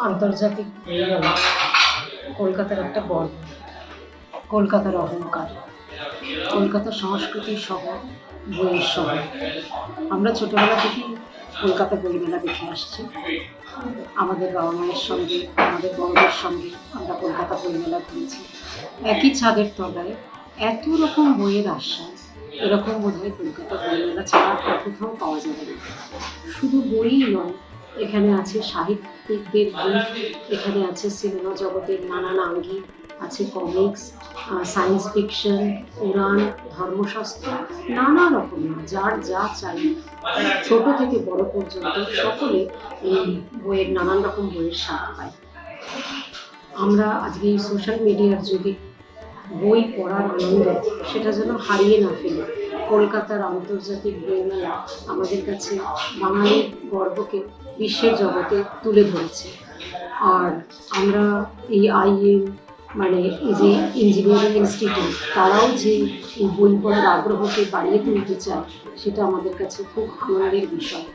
আন্তর্জাতিক বইমেলা কলকাতার একটা গর্ব, কলকাতার অহংকার, কলকাতার সংস্কৃতির শহর, বইয়ের শহর। আমরা ছোটবেলা থেকেই কলকাতা বইমেলা দেখে আসছি। আমাদের বাবা মায়ের সঙ্গে, আমাদের বড়দের সঙ্গে আমরা কলকাতা বইমেলা ঘুরেছি। একই ছাদের তলায় এত রকম বইয়ের আশ্রয়, এরকম বোধহয় কলকাতা বইমেলা ছাড়া আর কোথাও পাওয়া যাবে না। শুধু বইই নয়, এখানে আছে সাহিত্যিকদের বই, এখানে আছে সিনেমা জগতের নানান আঙ্গিক, আছে কমিক্স, সায়েন্স ফিকশন, পুরাণ, ধর্মশাস্ত্র, নানা রকমের যার যা চাই, ছোট থেকে বড় পর্যন্ত সকলে এই বইয়ের নানান রকম বইয়ের স্বাদ পায়। আমরা আজকে এই সোশ্যাল মিডিয়ার যুগে বই পড়ার আনন্দ সেটা যেন হারিয়ে না ফেলে কলকাতার আন্তর্জাতিক বইমেলা আমাদের কাছে বাঙালির গর্বকে বিশ্বের জগতে তুলে ধরেছে। আর আমরা এই আইএম মানে এই যে ইঞ্জিনিয়ারিং ইনস্টিটিউট, তারাও যে এই বই পড়ার আগ্রহকে বাড়িয়ে তুলতে চায়, সেটা আমাদের কাছে খুব আনন্দের বিষয়।